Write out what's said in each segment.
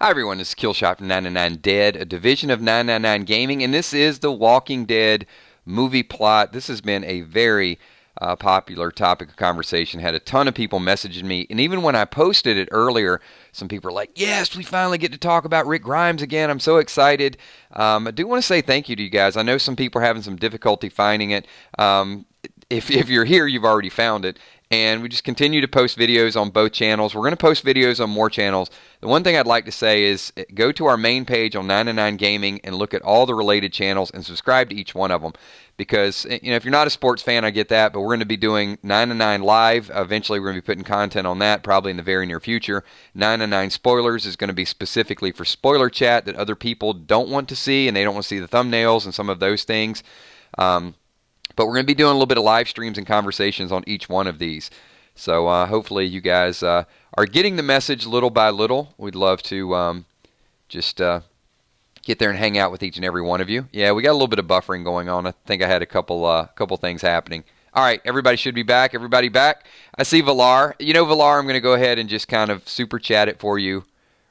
Hi everyone, this is Killshot from 999 Dead, a division of 999 Gaming, and this is the Walking Dead movie plot. This has been a very popular topic of conversation. Had a ton of people messaging me, and even when I posted it earlier, some people were like, yes, we finally get to talk about Rick Grimes again. I'm so excited. I do want to say thank you to you guys. I know some people are having some difficulty finding it. If you're here, you've already found it. And we just continue to post videos on both channels. We're going to post videos on more channels. The one thing I'd like to say is go to our main page on 999 Gaming and look at all the related channels and subscribe to each one of them. Because, you know, if you're not a sports fan, I get that, but we're going to be doing 999 Live. Eventually, we're going to be putting content on that, probably in the very near future. 999 Spoilers is going to be specifically for spoiler chat that other people don't want to see, and they don't want to see the thumbnails and some of those things. But we're going to be doing a little bit of live streams and conversations on each one of these. So hopefully you guys are getting the message little by little. We'd love to just get there and hang out with each and every one of you. Yeah, we got a little bit of buffering going on. I think I had a couple things happening. All right, everybody should be back. Everybody back? I see Valar. You know, Valar, I'm going to go ahead and just kind of super chat it for you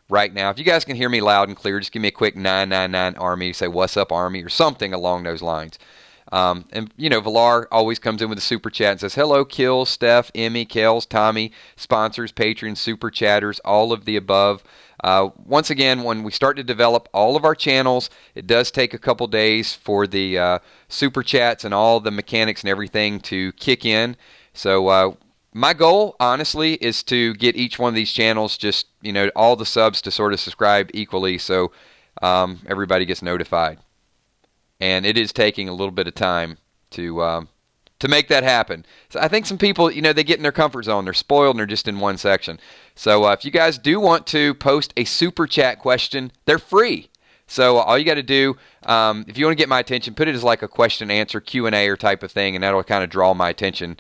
right now. If you guys can hear me loud and clear, just give me a quick 999 Army. Say, what's up, Army, or something along those lines. And, you know, Valar always comes in with a super chat and says, hello, Kill, Steph, Emmy, Kels, Tommy, sponsors, patrons, super chatters, all of the above. Once again, when we start to develop all of our channels, it does take a couple days for the super chats and all the mechanics and everything to kick in. So my goal, honestly, is to get each one of these channels just, you know, all the subs to sort of subscribe equally so everybody gets notified. And it is taking a little bit of time to make that happen. So I think some people, you know, they get in their comfort zone. They're spoiled and they're just in one section. So if you guys do want to post a super chat question, they're free. So all you got to do, if you want to get my attention, put it as like a question answer Q&A or type of thing, and that'll kind of draw my attention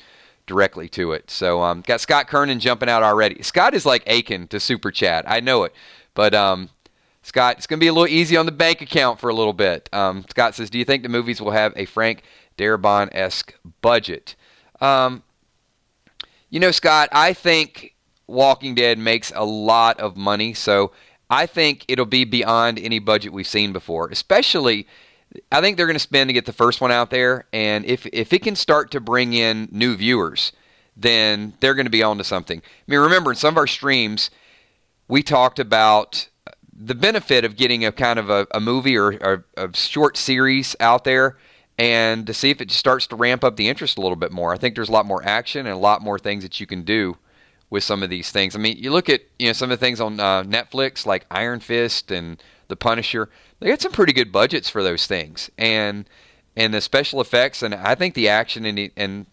directly to it. So got Scott Kernan jumping out already. Scott is like aching to super chat. I know it. But Scott, it's going to be a little easy on the bank account for a little bit. Scott says, do you think the movies will have a Frank Darabont-esque budget? You know, Scott, I think Walking Dead makes a lot of money, so I think it'll be beyond any budget we've seen before. Especially, I think they're going to spend to get the first one out there, and if it can start to bring in new viewers, then they're going to be on to something. I mean, remember, in some of our streams, we talked about the benefit of getting a kind of a movie or a short series out there and to see if it just starts to ramp up the interest a little bit more. I think there's a lot more action and a lot more things that you can do with some of these things. I mean, you look at, you know, some of the things on Netflix like Iron Fist and The Punisher. They got some pretty good budgets for those things, and the special effects, and I think the action and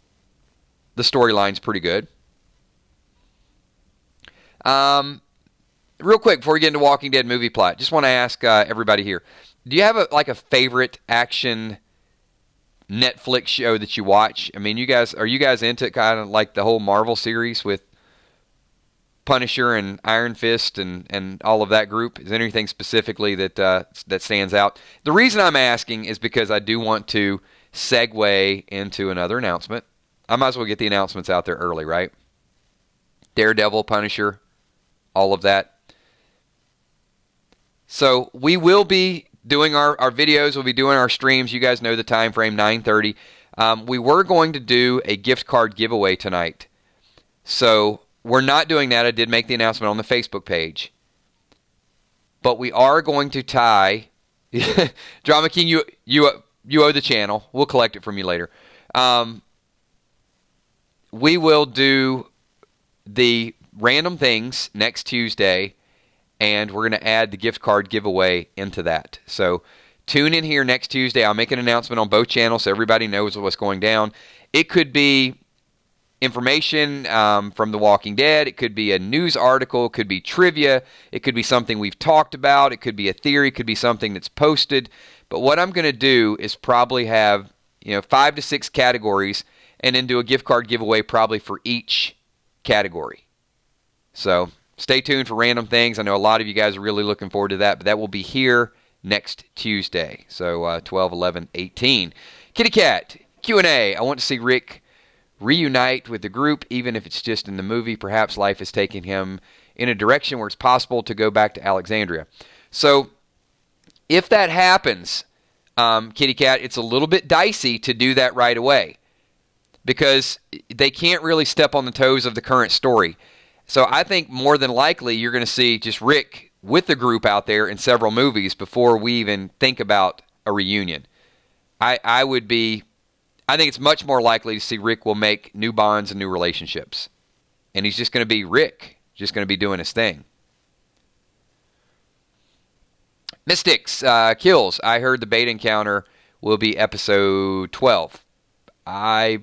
the storyline's pretty good. Real quick, before we get into Walking Dead movie plot, just want to ask everybody here, do you have a favorite action Netflix show that you watch? I mean, are you guys into kind of like the whole Marvel series with Punisher and Iron Fist and all of that group? Is there anything specifically that stands out? The reason I'm asking is because I do want to segue into another announcement. I might as well get the announcements out there early, right? Daredevil, Punisher, all of that. So we will be doing our videos. We'll be doing our streams. You guys know the time frame, 9:30. We were going to do a gift card giveaway tonight. So we're not doing that. I did make the announcement on the Facebook page. But we are going to tie... Drama King, you owe the channel. We'll collect it from you later. We will do the random things next Tuesday, and we're going to add the gift card giveaway into that. So tune in here next Tuesday. I'll make an announcement on both channels so everybody knows what's going down. It could be information from The Walking Dead. It could be a news article. It could be trivia. It could be something we've talked about. It could be a theory. It could be something that's posted. But what I'm going to do is probably have 5 to 6 categories and then do a gift card giveaway probably for each category. So stay tuned for random things. I know a lot of you guys are really looking forward to that, but that will be here next Tuesday. So 12, 11, 18. Kitty Cat, Q&A. I want to see Rick reunite with the group, even if it's just in the movie. Perhaps life is taking him in a direction where it's possible to go back to Alexandria. So if that happens, Kitty Cat, it's a little bit dicey to do that right away because they can't really step on the toes of the current story. So I think more than likely you're going to see just Rick with the group out there in several movies before we even think about a reunion. I think it's much more likely to see Rick will make new bonds and new relationships. And he's just going to be Rick, just going to be doing his thing. Mystics, Kills. I heard the beta encounter will be episode 12. I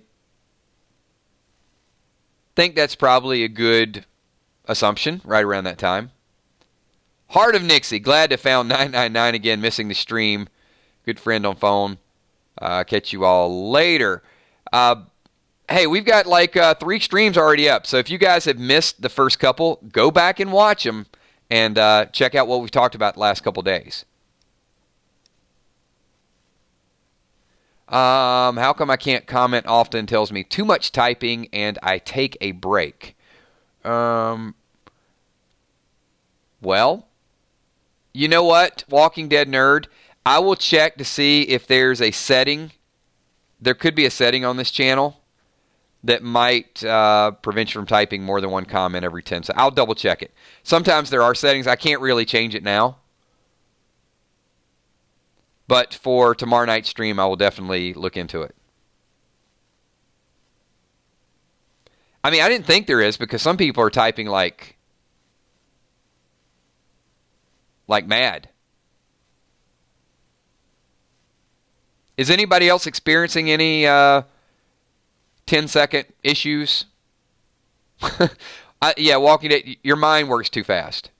think that's probably a good assumption, right around that time. Heart of Nixie, glad to found 999 again, missing the stream. Good friend on phone. Catch you all later. Hey, we've got like 3 streams already up, so if you guys have missed the first couple, go back and watch them and check out what we've talked about the last couple days. How come I can't comment often? Tells me too much typing and I take a break. Well, you know what, Walking Dead nerd? I will check to see if there's a setting. There could be a setting on this channel that might prevent you from typing more than one comment every 10 seconds. I'll double check it. Sometimes there are settings. I can't really change it now. But for tomorrow night's stream, I will definitely look into it. I mean, I didn't think there is because some people are typing like mad. Is anybody else experiencing any 10-second issues? Yeah, Walking Dead, your mind works too fast.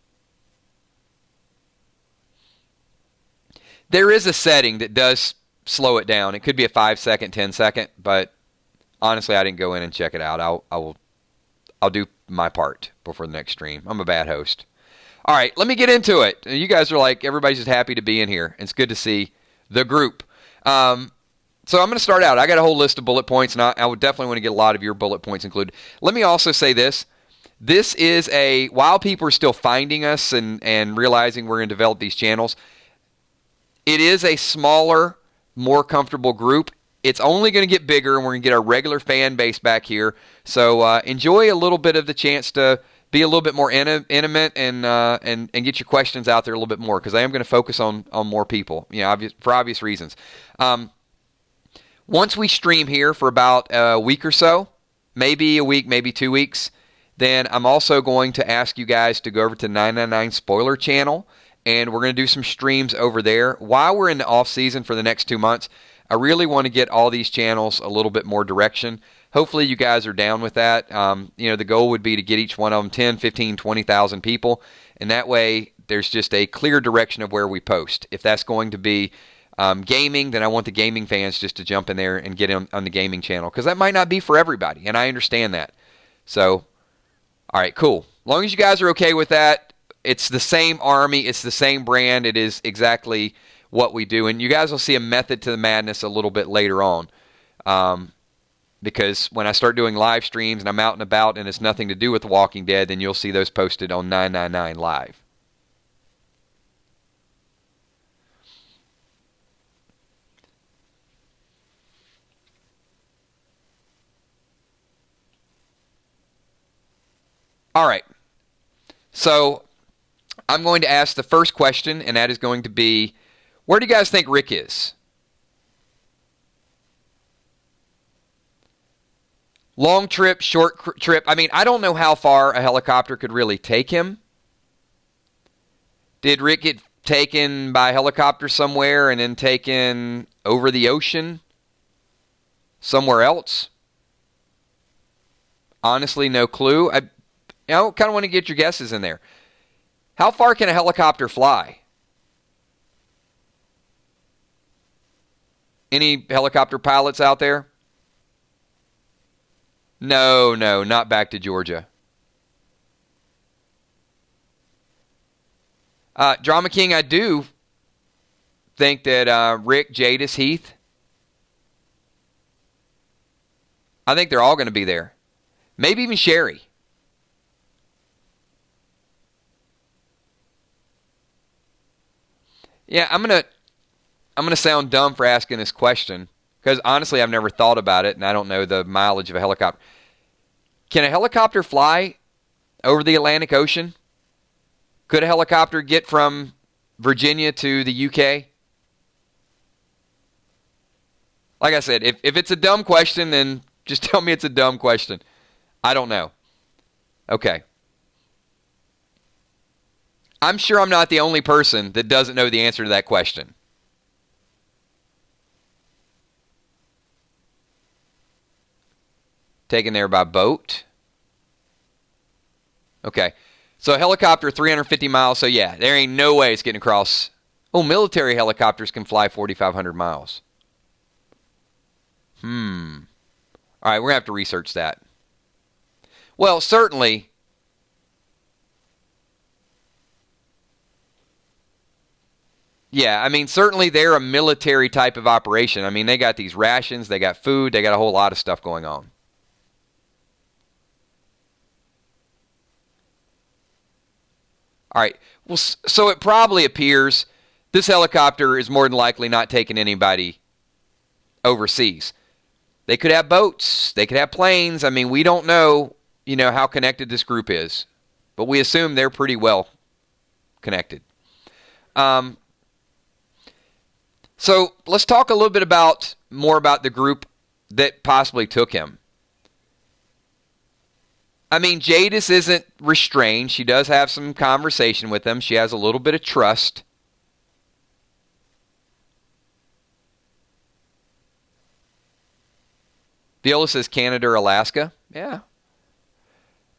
There is a setting that does slow it down. It could be a 5-second, 10-second, but honestly, I didn't go in and check it out. I'll do my part before the next stream. I'm a bad host. All right, let me get into it. You guys are like, everybody's just happy to be in here. It's good to see the group. So I'm going to start out. I got a whole list of bullet points, and I would definitely want to get a lot of your bullet points included. Let me also say this. This is while people are still finding us and realizing we're going to develop these channels, it is a smaller, more comfortable group. It's only going to get bigger, and we're going to get our regular fan base back here. So enjoy a little bit of the chance to be a little bit more intimate and get your questions out there a little bit more, because I am going to focus on more people, for obvious reasons. Once we stream here for about a week or so, maybe a week, maybe 2 weeks, then I'm also going to ask you guys to go over to 999 Spoiler Channel, and we're going to do some streams over there. While we're in the off season for the next 2 months, I really want to get all these channels a little bit more direction. Hopefully you guys are down with that. The goal would be to get each one of them 10, 15, 20,000 people, and that way there's just a clear direction of where we post. If that's going to be gaming, then I want the gaming fans just to jump in there and get on the gaming channel, because that might not be for everybody, and I understand that. So, all right, cool. As long as you guys are okay with that, it's the same army, it's the same brand, it is exactly what we do, and you guys will see a method to the madness a little bit later on, because when I start doing live streams and I'm out and about and it's nothing to do with The Walking Dead, then you'll see those posted on 999 Live. All right, so I'm going to ask the first question, and that is going to be, where do you guys think Rick is? Long trip, short trip. I mean, I don't know how far a helicopter could really take him. Did Rick get taken by helicopter somewhere and then taken over the ocean somewhere else? Honestly, no clue. I kind of want to get your guesses in there. How far can a helicopter fly? Any helicopter pilots out there? No, not back to Georgia. Drama King, I do think that Rick, Jadis, Heath I think they're all going to be there. Maybe even Sherry. Yeah, I'm gonna sound dumb for asking this question because honestly, I've never thought about it, and I don't know the mileage of a helicopter. Can a helicopter fly over the Atlantic Ocean? Could a helicopter get from Virginia to the UK? Like I said, if it's a dumb question, then just tell me it's a dumb question. I don't know. Okay. I'm sure I'm not the only person that doesn't know the answer to that question. Taken there by boat. Okay. So a helicopter, 350 miles. So yeah, there ain't no way it's getting across. Oh, military helicopters can fly 4,500 miles. All right, we're going to have to research that. Well, certainly. Yeah, I mean, certainly they're a military type of operation. I mean, they got these rations, they got food, they got a whole lot of stuff going on. All right, well, so it probably appears this helicopter is more than likely not taking anybody overseas. They could have boats, they could have planes. I mean, we don't know, how connected this group is, but we assume they're pretty well connected. So let's talk a little bit more about the group that possibly took him. I mean, Judith isn't restrained. She does have some conversation with them. She has a little bit of trust. Viola says Canada or Alaska. Yeah.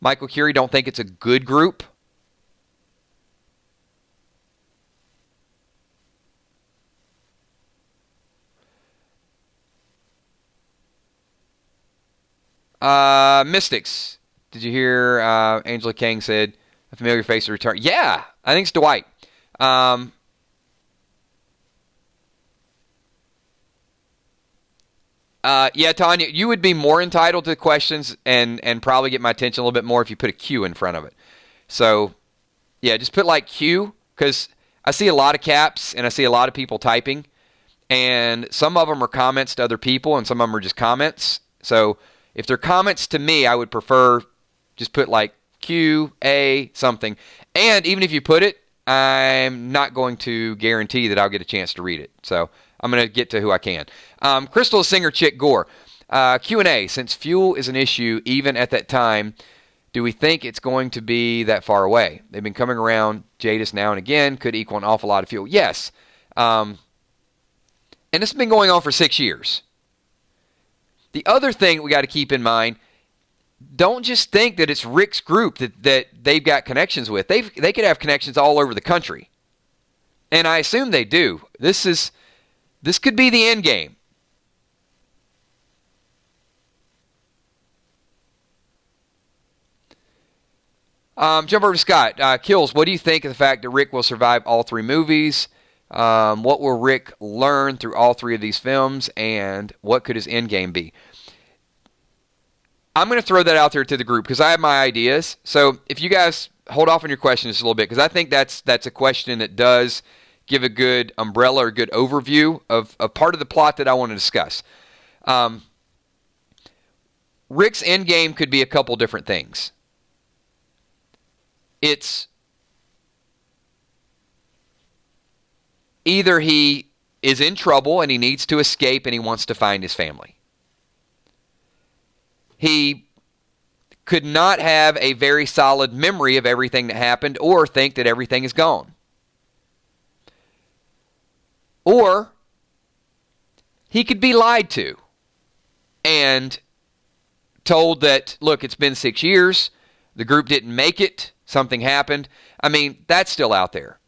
Michael Curie don't think it's a good group. Mystics. Did you hear Angela Kang said a familiar face to return? Yeah, I think it's Dwight. Yeah, Tanya, you would be more entitled to questions and probably get my attention a little bit more if you put a Q in front of it. So, yeah, just put like Q, because I see a lot of caps and I see a lot of people typing, and some of them are comments to other people and some of them are just comments. So if they're comments to me, I would prefer just put like Q, A, something. And even if you put it, I'm not going to guarantee that I'll get a chance to read it. So I'm going to get to who I can. Crystal Singer Chick Gore. Q&A. Since fuel is an issue even at that time, do we think it's going to be that far away? They've been coming around Jadis now and again. Could equal an awful lot of fuel. Yes. And this has been going on for 6 years. The other thing we got to keep in mind, don't just think that it's Rick's group that they've got connections with. They could have connections all over the country. And I assume they do. This could be the end game. Jump over to Scott. Kills, what do you think of the fact that Rick will survive all 3 movies? What will Rick learn through all 3 of these films? And what could his end game be? I'm going to throw that out there to the group because I have my ideas. So if you guys hold off on your questions a little bit, because I think that's a question that does give a good umbrella or good overview of a part of the plot that I want to discuss. Rick's endgame could be a couple different things. It's either he is in trouble and he needs to escape and he wants to find his family. He could not have a very solid memory of everything that happened or think that everything is gone. Or he could be lied to and told that, look, it's been 6 years, the group didn't make it, something happened. I mean, that's still out there.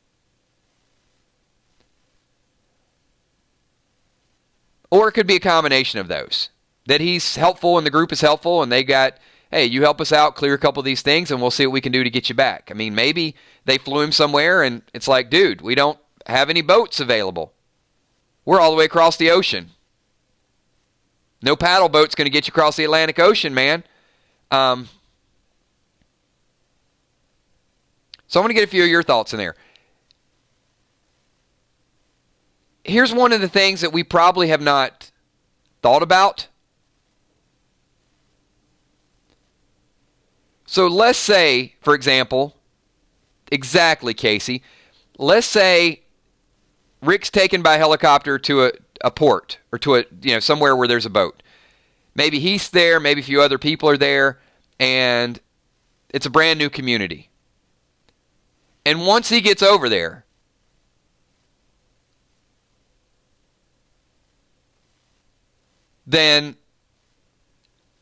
Or it could be a combination of those. That he's helpful and the group is helpful and they got, hey, you help us out, clear a couple of these things and we'll see what we can do to get you back. I mean, maybe they flew him somewhere and it's like, dude, we don't have any boats available. We're all the way across the ocean. No paddle boat's going to get you across the Atlantic Ocean, man. So I'm going to get a few of your thoughts in there. Here's one of the things that we probably have not thought about. So let's say, for example, exactly, Casey, let's say Rick's taken by helicopter to a port or to somewhere where there's a boat. Maybe he's there, maybe a few other people are there, and it's a brand new community. And once he gets over there, then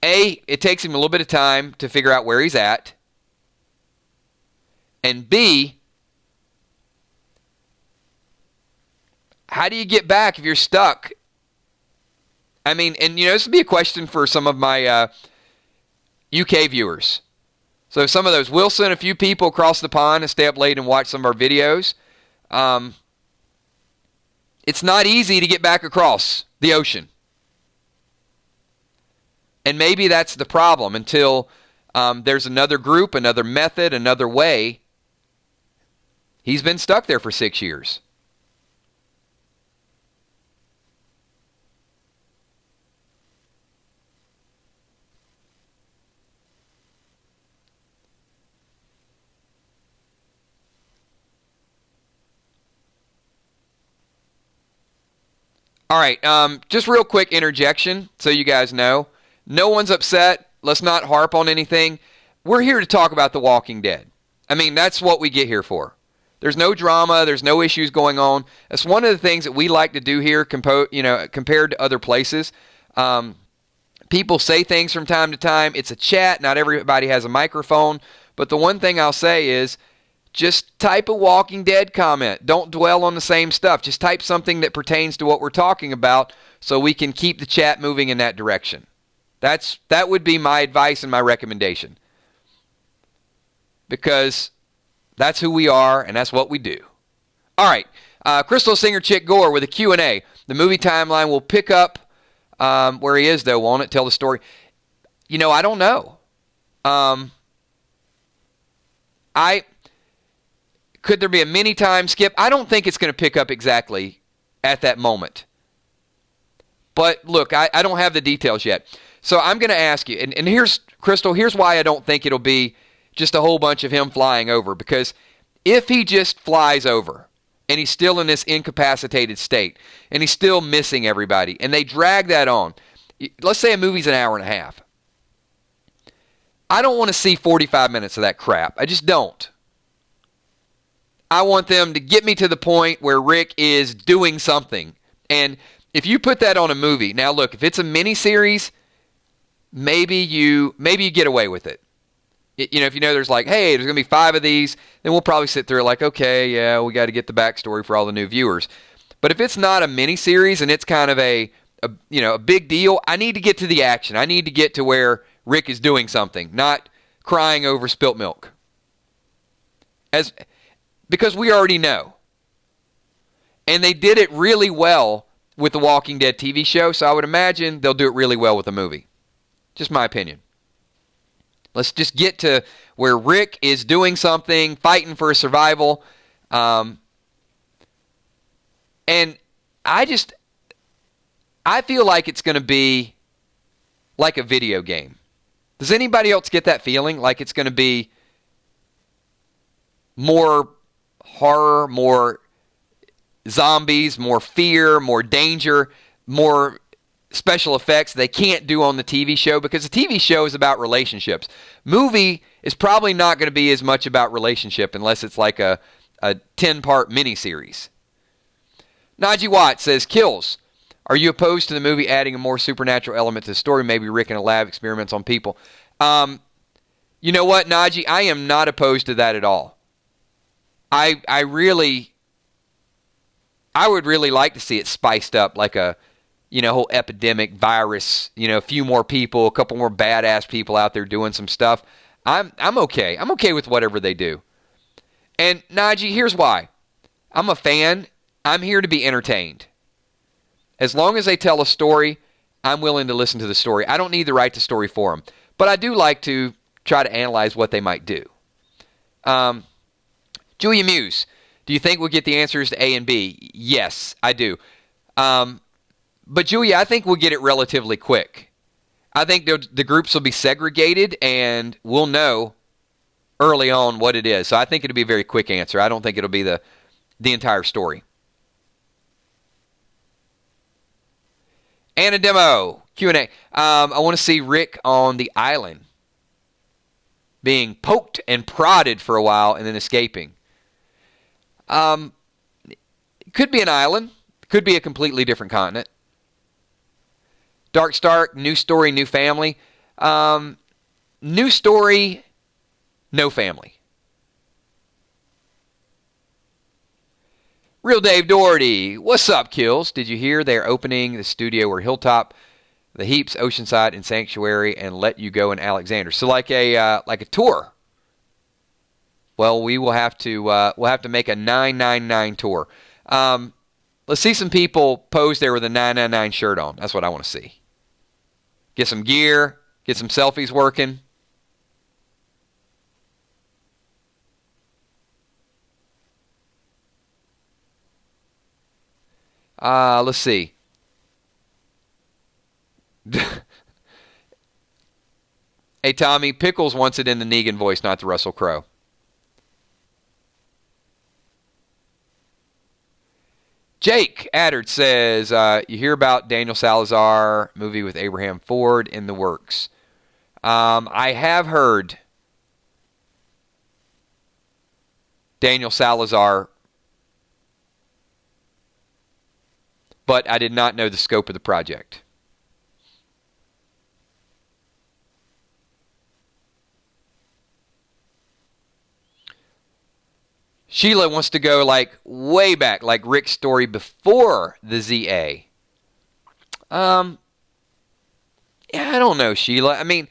A, it takes him a little bit of time to figure out where he's at. And B, how do you get back if you're stuck? I mean, and this would be a question for some of my UK viewers. So some of those, we'll send a few people across the pond and stay up late and watch some of our videos. It's not easy to get back across the ocean. And maybe that's the problem until there's another group, another method, another way. He's been stuck there for 6 years. All right, just real quick interjection so you guys know. No one's upset. Let's not harp on anything. We're here to talk about The Walking Dead. I mean, that's what we get here for. There's no drama. There's no issues going on. That's one of the things that we like to do here, compared to other places. People say things from time to time. It's a chat. Not everybody has a microphone. But the one thing I'll say is just type a Walking Dead comment. Don't dwell on the same stuff. Just type something that pertains to what we're talking about so we can keep the chat moving in that direction. That would be my advice and my recommendation. Because that's who we are and that's what we do. All right. Crystal Singer Chick Gore with a Q&A. The movie timeline will pick up where he is, though, won't it? Tell the story. I don't know. Could there be a mini time skip? I don't think it's going to pick up exactly at that moment. But look, I don't have the details yet. So I'm going to ask you, and here's, Crystal, here's why I don't think it'll be just a whole bunch of him flying over. Because if he just flies over, and he's still in this incapacitated state, and he's still missing everybody, and they drag that on, let's say a movie's an hour and a half. I don't want to see 45 minutes of that crap. I just don't. I want them to get me to the point where Rick is doing something. And if you put that on a movie, now look, if it's a miniseries, maybe you get away with it. If there's like, hey, there's going to be 5 of these, then we'll probably sit through like, okay, yeah, we got to get the backstory for all the new viewers. But if it's not a miniseries and it's kind of a big deal, I need to get to the action. I need to get to where Rick is doing something, not crying over spilt milk. Because we already know. And they did it really well with the Walking Dead TV show, so I would imagine they'll do it really well with the movie. Just my opinion. Let's just get to where Rick is doing something, fighting for survival. And I feel like it's going to be like a video game. Does anybody else get that feeling? Like it's going to be more horror, more zombies, more fear, more danger, more special effects they can't do on the TV show, because the TV show is about relationships. Movie is probably not going to be as much about relationship unless it's like a 10-part miniseries. Najee Watt says, Kills. Are you opposed to the movie adding a more supernatural element to the story? Maybe Rick in a lab experiments on people. You know what, Najee? I am not opposed to that at all. I would really like to see it spiced up like a whole epidemic virus, a few more people, a couple more badass people out there doing some stuff. I'm okay. I'm okay with whatever they do. And Najee, here's why. I'm a fan. I'm here to be entertained. As long as they tell a story, I'm willing to listen to the story. I don't need to write the story for them, but I do like to try to analyze what they might do. Julia Muse, do you think we'll get the answers to A and B? Yes, I do. But Julia, I think we'll get it relatively quick. I think the groups will be segregated, and we'll know early on what it is. So I think it'll be a very quick answer. I don't think it'll be the entire story. And a demo, Q&A. I want to see Rick on the island being poked and prodded for a while and then escaping. It could be an island. Could be a completely different continent. Dark Stark, new story, new family. New story, no family. Real Dave Doherty, what's up, Kills? Did you hear they're opening the studio where Hilltop, The Heaps, Oceanside, and Sanctuary, and Let You Go in Alexander? So like a tour. Well, we will have to make a 999 tour. Let's see some people pose there with a 999 shirt on. That's what I want to see. Get some gear, get some selfies working. Let's see. Hey, Tommy, Pickles wants it in the Negan voice, not the Russell Crowe. Jake Addard says, you hear about Daniel Salazar movie with Abraham Ford in the works. I have heard Daniel Salazar, but I did not know the scope of the project. Sheila wants to go like way back, like Rick's story before the ZA. Yeah, I don't know, Sheila. I mean,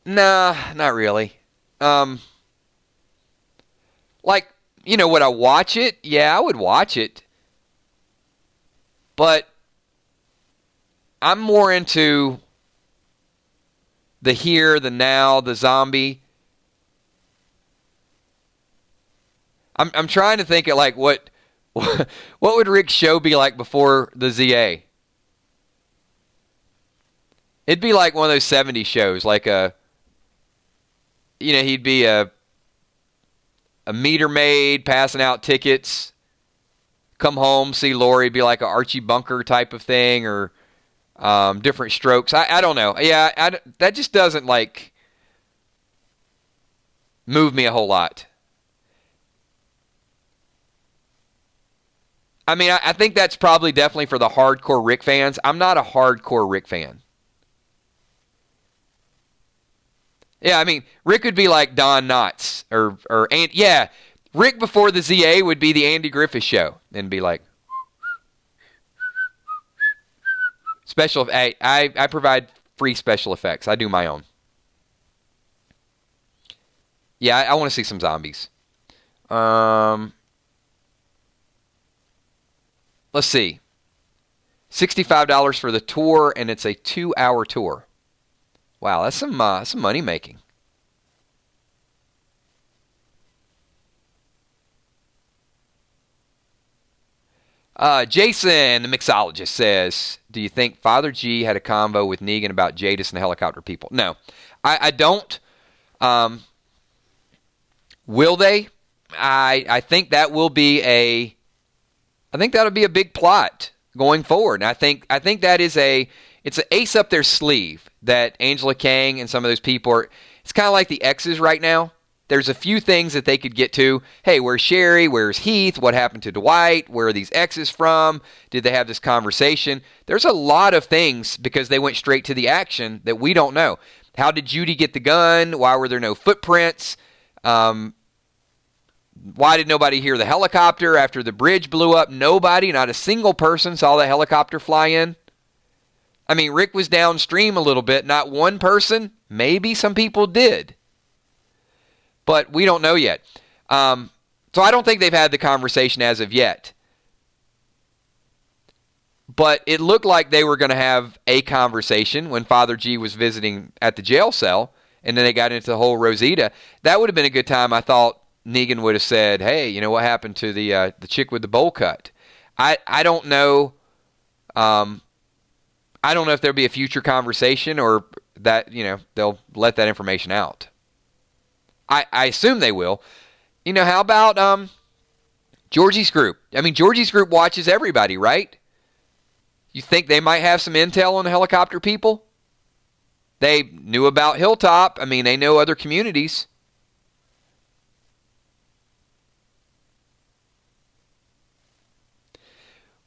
nah, not really. Like, you know, would I watch it? Yeah, I would watch it. But I'm more into the here, the now, the zombie. I'm trying to think of like what would Rick's show be like before the ZA? It'd be like one of those 70s shows, like he'd be a meter maid passing out tickets, come home, see Lori, be like a Archie Bunker type of thing, or different strokes. I don't know. Yeah, that just doesn't like move me a whole lot. I mean, I think that's probably definitely for the hardcore Rick fans. I'm not a hardcore Rick fan. Yeah, I mean, Rick would be like Don Knotts yeah, Rick before the ZA would be the Andy Griffith Show and be like special. I provide free special effects. I do my own. Yeah, I want to see some zombies. Let's see. $65 for the tour, and it's a 2-hour tour. Wow, that's some money making. Jason, the mixologist, says, do you think Father G had a convo with Negan about Jadis and the helicopter people? No, I don't. Will they? I think that will be I think that'll be a big plot going forward. And I think that it's an ace up their sleeve that Angela Kang and some of those people are. It's kind of like the X's right now. There's a few things that they could get to. Hey, where's Sherry? Where's Heath? What happened to Dwight? Where are these X's from? Did they have this conversation? There's a lot of things because they went straight to the action that we don't know. How did Judy get the gun? Why were there no footprints? Why did nobody hear the helicopter after the bridge blew up? Nobody, not a single person saw the helicopter fly in. I mean, Rick was downstream a little bit. Not one person. Maybe some people did. But we don't know yet. So I don't think they've had the conversation as of yet. But it looked like they were going to have a conversation when Father G was visiting at the jail cell, and then they got into the whole Rosita. That would have been a good time. I thought Negan would have said, "Hey, you know what happened to the chick with the bowl cut?" I don't know. I don't know if there'll be a future conversation or that they'll let that information out. I assume they will. How about Georgie's group? I mean, Georgie's group watches everybody, right? You think they might have some intel on the helicopter people? They knew about Hilltop. I mean, they know other communities.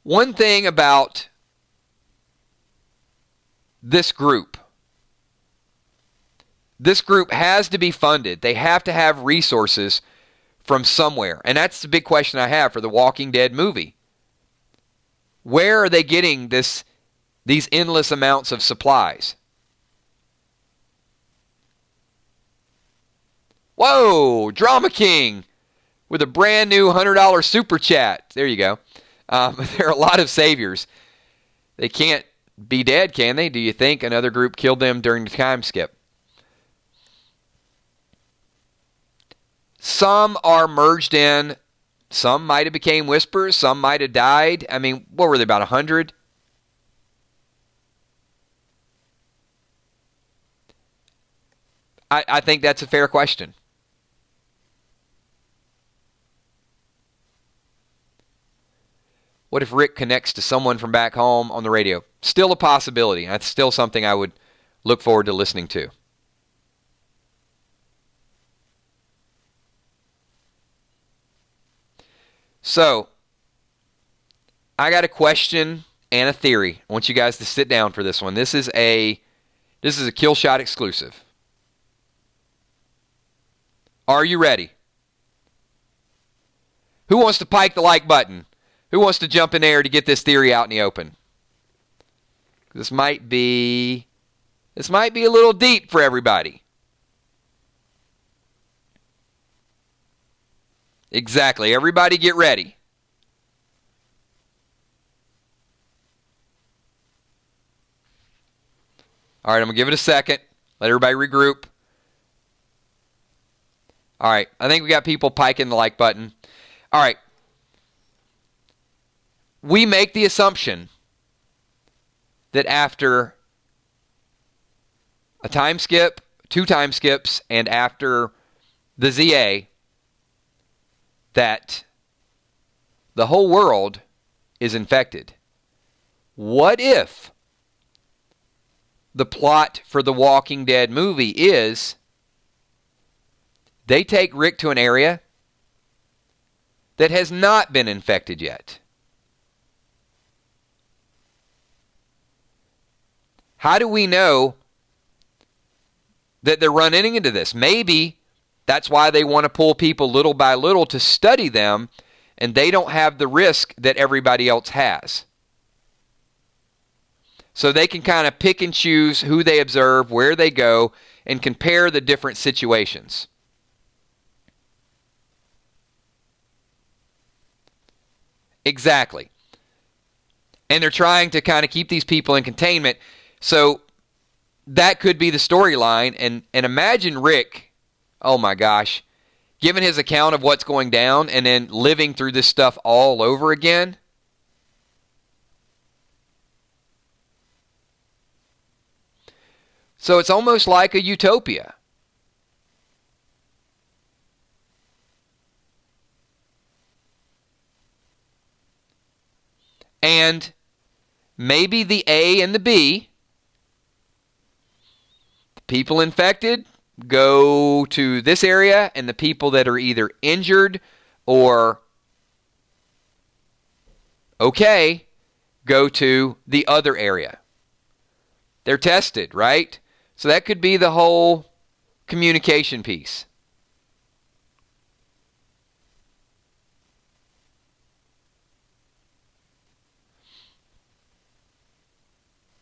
One thing about this group has to be funded. They have to have resources from somewhere. And that's the big question I have for the Walking Dead movie. Where are they getting these endless amounts of supplies? Whoa, Drama King with a brand new $100 super chat. There you go. There are a lot of saviors. They can't be dead, can they? Do you think another group killed them during the time skip? Some are merged in. Some might have became Whisperers. Some might have died. I mean, what were they, about 100? I think that's a fair question. What if Rick connects to someone from back home on the radio? Still a possibility. That's still something I would look forward to listening to. So, I got a question and a theory. I want you guys to sit down for this one. This is a Kill Shot exclusive. Are you ready? Who wants to pike the like button? Who wants to jump in there to get this theory out in the open? This might be a little deep for everybody. Exactly. Everybody get ready. All right, I'm going to give it a second. Let everybody regroup. All right, I think we got people piking the like button. All right. We make the assumption that after a time skip, 2 time skips, and after the ZA, that the whole world is infected. What if the plot for the Walking Dead movie is they take Rick to an area that has not been infected yet? How do we know that they're running into this? Maybe that's why they want to pull people little by little to study them, and they don't have the risk that everybody else has. So they can kind of pick and choose who they observe, where they go, and compare the different situations. Exactly. And they're trying to kind of keep these people in containment. So that could be the storyline. And imagine Rick, oh my gosh, given his account of what's going down and then living through this stuff all over again. So it's almost like a utopia. And maybe the A and the B, the people infected, go to this area, and the people that are either injured or okay go to the other area. They're tested, right? So that could be the whole communication piece.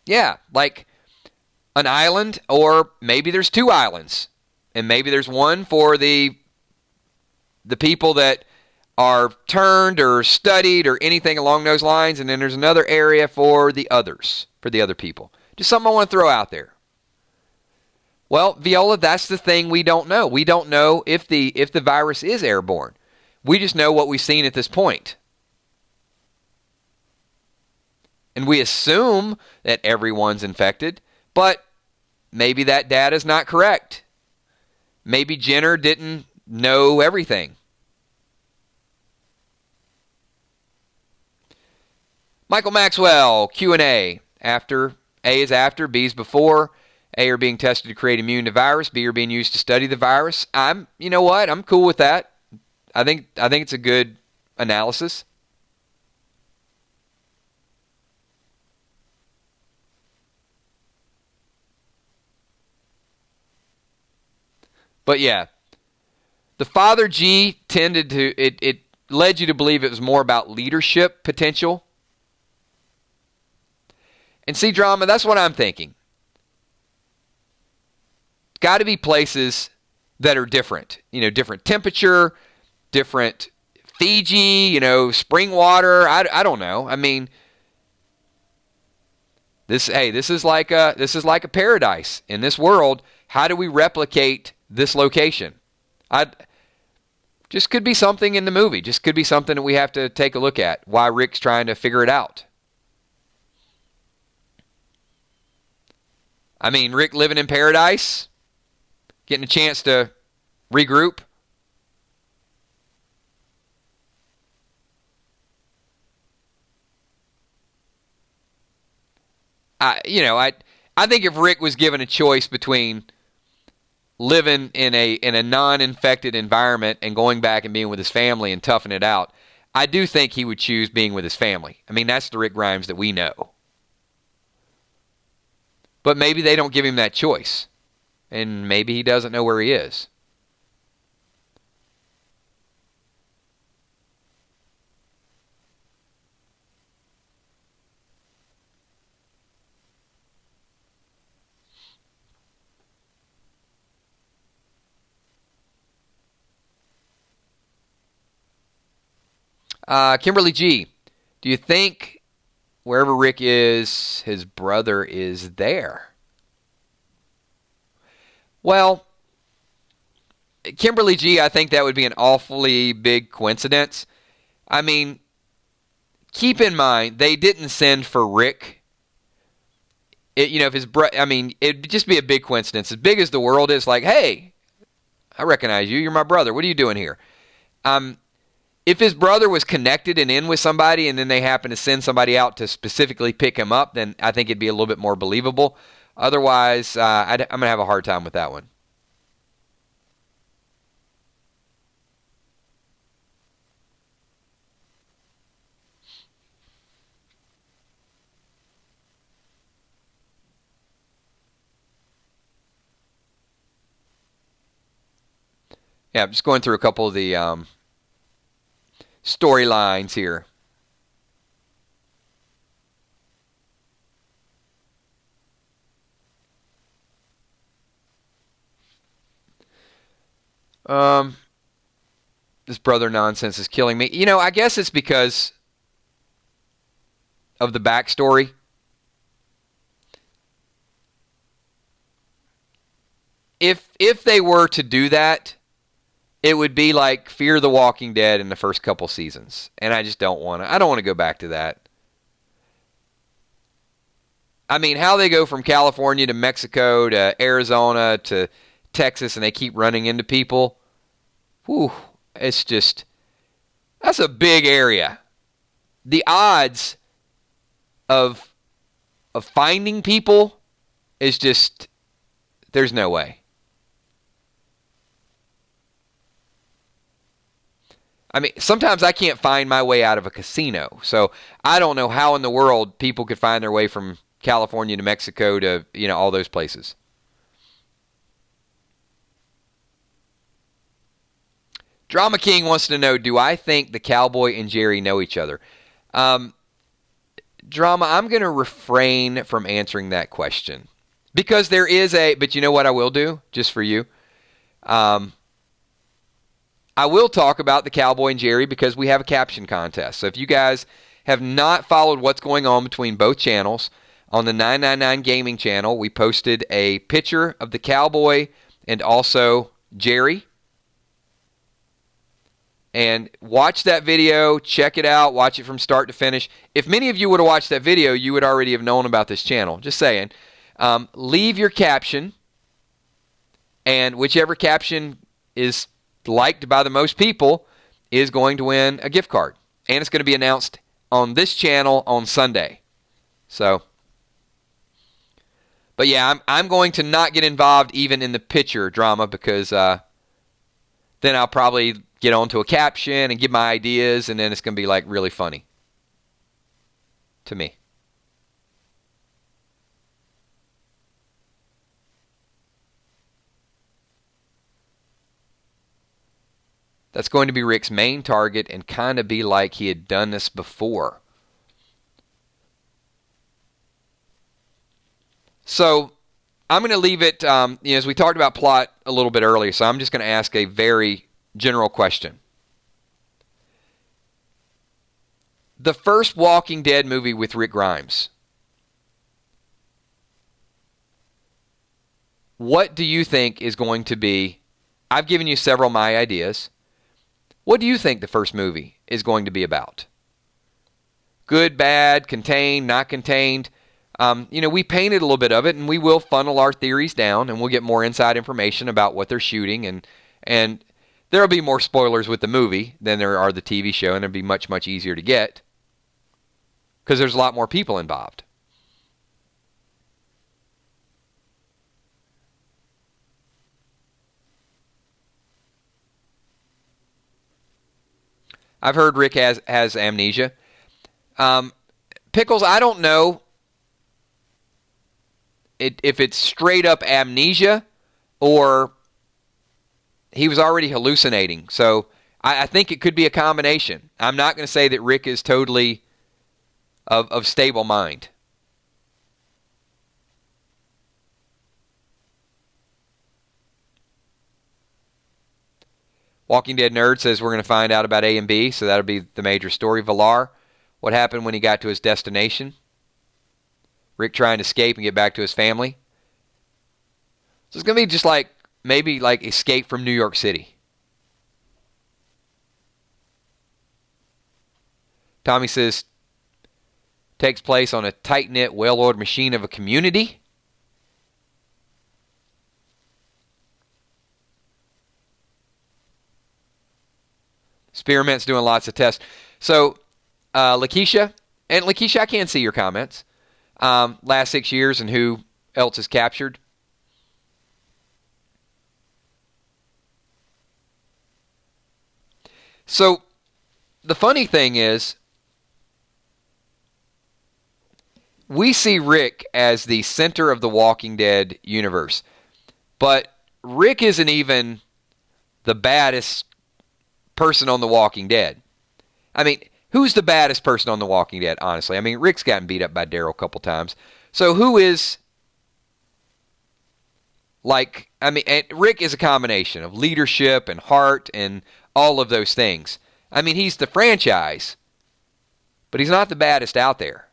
Yeah, like an island, or maybe there's 2 islands. And maybe there's one for the people that are turned or studied or anything along those lines, and then there's another area for the others, for the other people. Just something I want to throw out there. Well, Viola, that's the thing we don't know. We don't know if the virus is airborne. We just know what we've seen at this point. And we assume that everyone's infected, but maybe that data is not correct. Maybe Jenner didn't know everything. Michael Maxwell, Q&A. After, A is after, B is before. A are being tested to create immune to virus. B are being used to study the virus. You know what? I'm cool with that. I think it's a good analysis. But yeah, the Father G tended to, it led you to believe it was more about leadership potential. And see, Drama, that's what I'm thinking. Got to be places that are different. Different temperature, different Fiji, spring water. I don't know. I mean, this is like a paradise in this world. How do we replicate this location? Just could be something in the movie. Just could be something that we have to take a look at. Why Rick's trying to figure it out. I mean, Rick living in paradise, getting a chance to regroup. I think if Rick was given a choice between living in a non-infected environment and going back and being with his family and toughing it out, I do think he would choose being with his family. I mean, that's the Rick Grimes that we know. But maybe they don't give him that choice. And maybe he doesn't know where he is. Kimberly G, do you think wherever Rick is, his brother is there? Well, Kimberly G, I think that would be an awfully big coincidence. I mean, keep in mind, they didn't send for Rick. If his it'd just be a big coincidence. As big as the world is, like, hey, I recognize you. You're my brother. What are you doing here? If his brother was connected and in with somebody and then they happen to send somebody out to specifically pick him up, then I think it'd be a little bit more believable. Otherwise, I'm going to have a hard time with that one. Yeah, I'm just going through a couple of the storylines here. This brother nonsense is killing me. I guess it's because of the backstory. If they were to do that, it would be like Fear the Walking Dead in the first couple seasons. And I just don't want to. I don't want to go back to that. I mean, how they go from California to Mexico to Arizona to Texas and they keep running into people. Whew, it's just, that's a big area. The odds of finding people is just, there's no way. I mean, sometimes I can't find my way out of a casino. So I don't know how in the world people could find their way from California to Mexico to, all those places. Drama King wants to know, do I think the cowboy and Jerry know each other? Drama, I'm going to refrain from answering that question. Because there is but you know what I will do, just for you? I will talk about the Cowboy and Jerry because we have a caption contest. So if you guys have not followed what's going on between both channels, on the 999 Gaming channel, we posted a picture of the Cowboy and also Jerry. And watch that video, check it out, watch it from start to finish. If many of you would have watched that video, you would already have known about this channel. Just saying. Leave your caption, and whichever caption is liked by the most people is going to win a gift card. And it's going to be announced on this channel on Sunday. So, but yeah, I'm going to not get involved even in the picture drama because then I'll probably get onto a caption and give my ideas, and then it's going to be like really funny to me. That's going to be Rick's main target and kind of be like he had done this before. So I'm going to leave it, as we talked about plot a little bit earlier, so I'm just going to ask a very general question. The first Walking Dead movie with Rick Grimes. What do you think is going to be? I've given you several of my ideas. What do you think the first movie is going to be about? Good, bad, contained, not contained? We painted a little bit of it, and we will funnel our theories down, and we'll get more inside information about what they're shooting, and there will be more spoilers with the movie than there are the TV show, and it'll be much, much easier to get because there's a lot more people involved. I've heard Rick has amnesia. Pickles, I don't know if it's straight up amnesia or he was already hallucinating. So I think it could be a combination. I'm not going to say that Rick is totally of stable mind. Walking Dead Nerd says we're going to find out about A and B, so that'll be the major story. Valar, what happened when he got to his destination? Rick trying to escape and get back to his family. So it's going to be just like, maybe like Escape from New York City. Tommy says, takes place on a tight-knit, well-oiled machine of a community. Spearmint's doing lots of tests. So, Lakeisha, I can't see your comments. Last 6 years and who else is captured. So, the funny thing is, we see Rick as the center of the Walking Dead universe. But Rick isn't even the baddest person on The Walking Dead. I mean, who's the baddest person on The Walking Dead, honestly? I mean, Rick's gotten beat up by Daryl a couple times. So who is, Rick is a combination of leadership and heart and all of those things. I mean, he's the franchise, but he's not the baddest out there.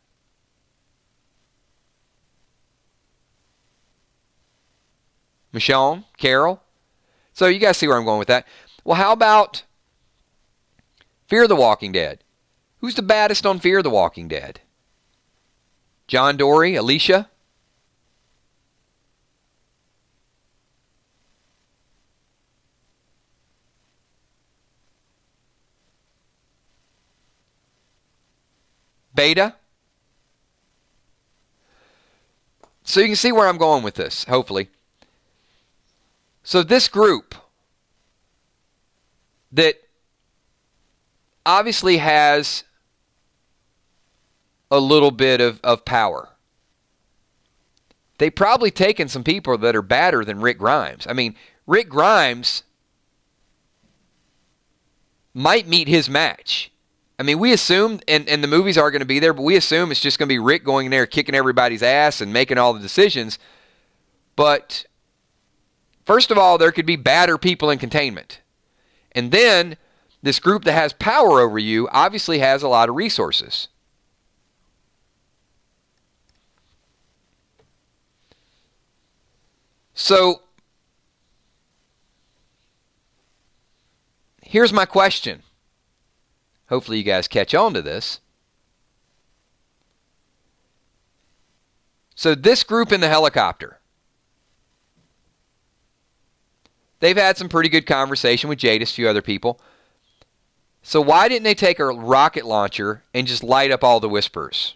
Michonne, Carol. So you guys see where I'm going with that. Well, how about Fear the Walking Dead? Who's the baddest on Fear the Walking Dead? John Dory, Alicia? Beta? So you can see where I'm going with this, hopefully. So this group that obviously has a little bit of power. They've probably taken some people that are badder than Rick Grimes. I mean, Rick Grimes might meet his match. I mean, we assume, and the movies are going to be there, but we assume it's just going to be Rick going in there kicking everybody's ass and making all the decisions. But first of all, there could be badder people in containment. And then this group that has power over you obviously has a lot of resources. So here's my question. Hopefully you guys catch on to this. So this group in the helicopter, they've had some pretty good conversation with Jadis, a few other people. So why didn't they take a rocket launcher and just light up all the Whisperers?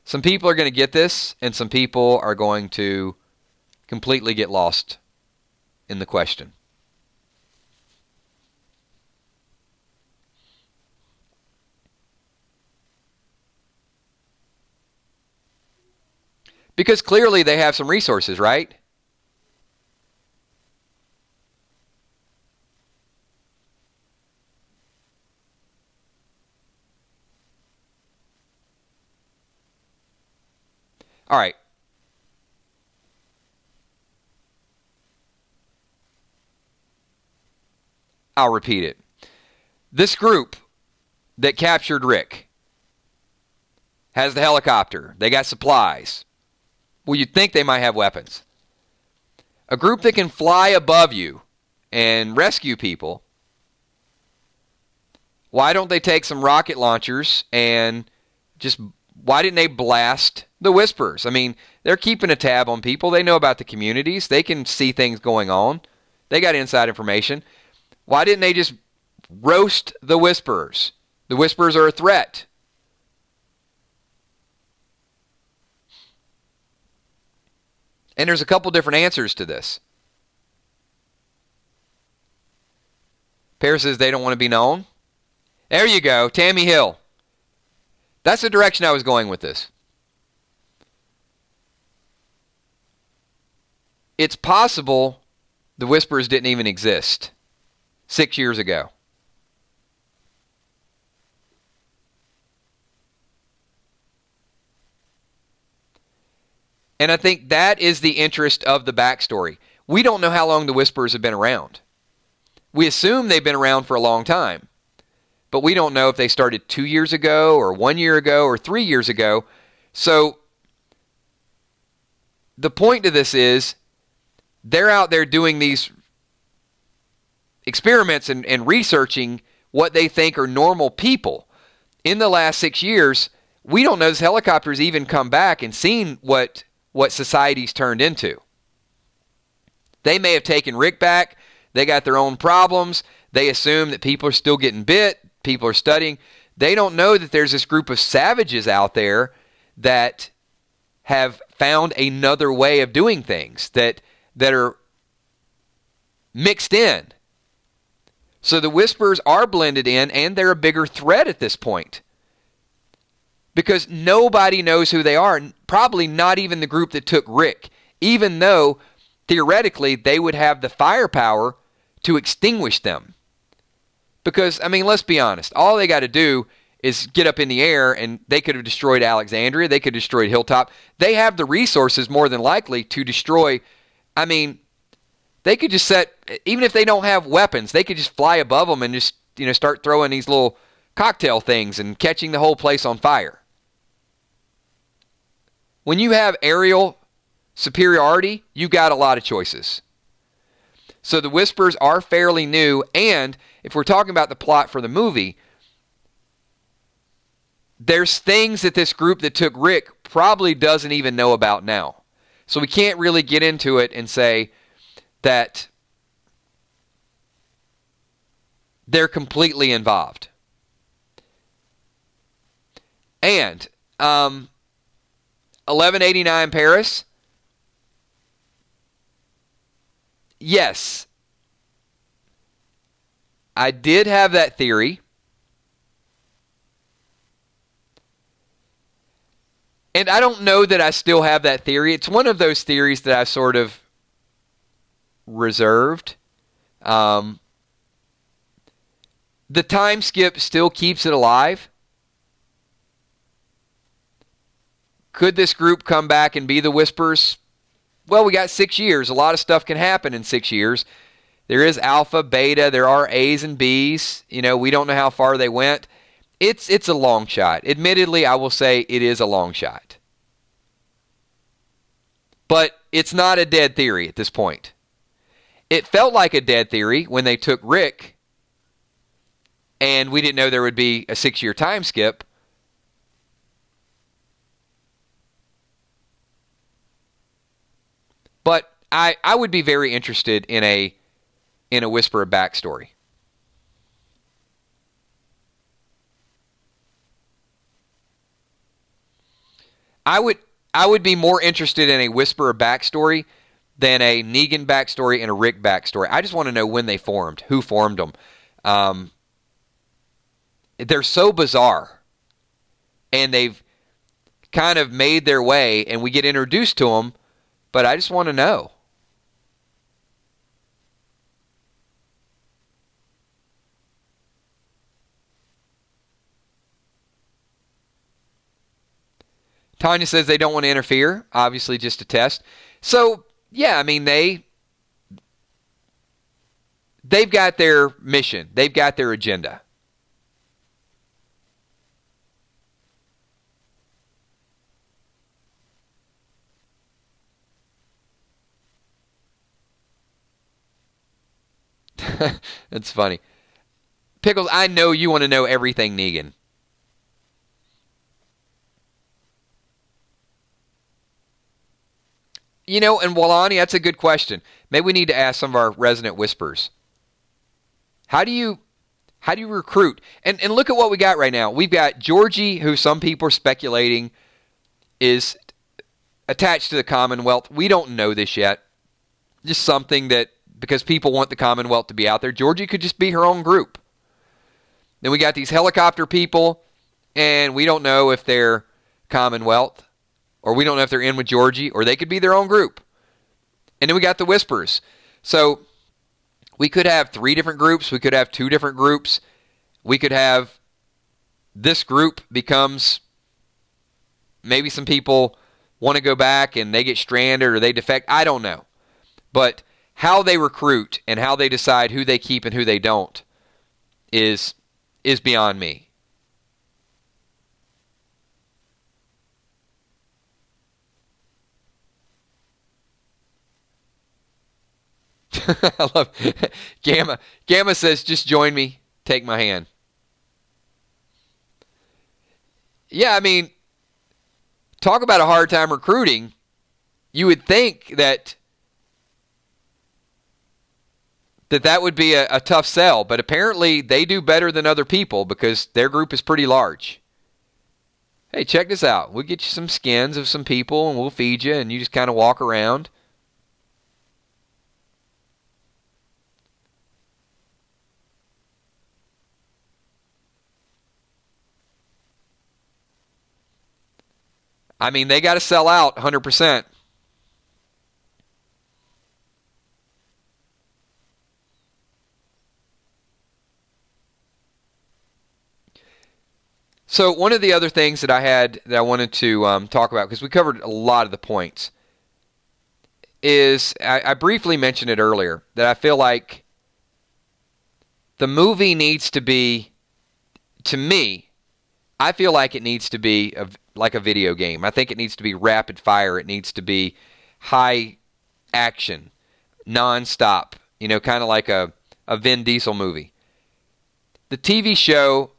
Some people are going to get this, and some people are going to completely get lost in the question. Because clearly they have some resources, right? All right. I'll repeat it. This group that captured Rick has the helicopter. They got supplies. Well, you'd think they might have weapons. A group that can fly above you and rescue people, why don't they take some rocket launchers and just, why didn't they blast the Whisperers? I mean, they're keeping a tab on people. They know about the communities. They can see things going on. They got inside information. Why didn't they just roast the Whisperers? The Whisperers are a threat. And there's a couple different answers to this. Pear says they don't want to be known. There you go, Tammy Hill. That's the direction I was going with this. It's possible the Whisperers didn't even exist 6 years ago. And I think that is the interest of the backstory. We don't know how long the Whisperers have been around. We assume they've been around for a long time. But we don't know if they started 2 years ago or 1 year ago or 3 years ago. So the point of this is they're out there doing these experiments and researching what they think are normal people. In the last 6 years, we don't know this helicopter's even come back and seen what society's turned into. They may have taken Rick back. They got their own problems. They assume that people are still getting bit. People are studying. They don't know that there's this group of savages out there that have found another way of doing things that are mixed in. So the Whisperers are blended in, and they're a bigger threat at this point. Because nobody knows who they are, probably not even the group that took Rick, even though theoretically they would have the firepower to extinguish them. Because, I mean, let's be honest, all they got to do is get up in the air, and they could have destroyed Alexandria, they could have destroyed Hilltop. They have the resources more than likely to destroy. I mean, they could just even if they don't have weapons, they could just fly above them and just, start throwing these little cocktail things and catching the whole place on fire. When you have aerial superiority, you got a lot of choices. So the Whisperers are fairly new, and if we're talking about the plot for the movie, there's things that this group that took Rick probably doesn't even know about now. So we can't really get into it and say that they're completely involved. And 1189 Paris, yes, I did have that theory. And I don't know that I still have that theory. It's one of those theories that I sort of reserved. The time skip still keeps it alive. Could this group come back and be the Whisperers? well, we got 6 years. A lot of stuff can happen in 6 years. There is alpha, beta. There are A's and B's. We don't know how far they went. It's a long shot. Admittedly, I will say it is a long shot. But it's not a dead theory at this point. It felt like a dead theory when they took Rick, and we didn't know there would be a 6-year time skip. But I would be very interested in a Whisperer backstory. I would be more interested in a Whisperer backstory than a Negan backstory and a Rick backstory. I just want to know when they formed, who formed them. They're so bizarre, and they've kind of made their way, and we get introduced to them, but I just want to know. Tanya says they don't want to interfere, obviously just a test. So, yeah, I mean, they've got their mission. They've got their agenda. That's funny. Pickles, I know you want to know everything Negan. And Walani, that's a good question. Maybe we need to ask some of our resident whispers. How do you recruit? And look at what we got right now. We've got Georgie, who some people are speculating is attached to the Commonwealth. We don't know this yet. Just something that, because people want the Commonwealth to be out there, Georgie could just be her own group. Then we got these helicopter people, and we don't know if they're Commonwealth, or we don't know if they're in with Georgie, or they could be their own group. And then we got the Whisperers. So we could have 3 different groups. We could have 2 different groups. We could have this group becomes, maybe some people want to go back and they get stranded or they defect. I don't know. But how they recruit and how they decide who they keep and who they don't is beyond me. I love Gamma. Gamma says, just join me. Take my hand. Yeah, I mean, talk about a hard time recruiting. You would think that would be a tough sell, but apparently they do better than other people because their group is pretty large. Hey, check this out. We'll get you some skins of some people and we'll feed you and you just kind of walk around. I mean, they got to sell out 100%. So one of the other things that I wanted to talk about, because we covered a lot of the points, is I briefly mentioned it earlier, that I feel like the movie needs to be, to me, I feel like it needs to be like a video game. I think it needs to be rapid fire. It needs to be high action, nonstop, kind of like a Vin Diesel movie. The TV show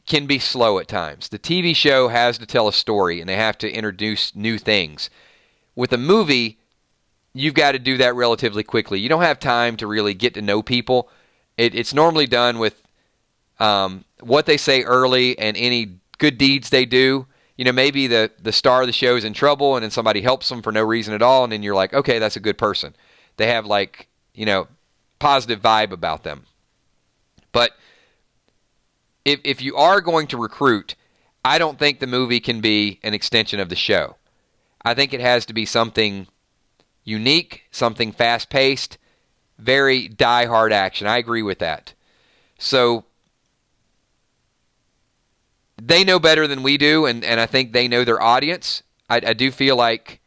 can be slow at times. The TV show has to tell a story, and they have to introduce new things. With a movie, you've got to do that relatively quickly. You don't have time to really get to know people. It's normally done with what they say early and any good deeds they do. Maybe the star of the show is in trouble and then somebody helps them for no reason at all, and then you're like, okay, that's a good person. They have positive vibe about them. But if you are going to recruit, I don't think the movie can be an extension of the show. I think it has to be something unique, something fast-paced, very die-hard action. I agree with that. So they know better than we do, and I think they know their audience. I do feel like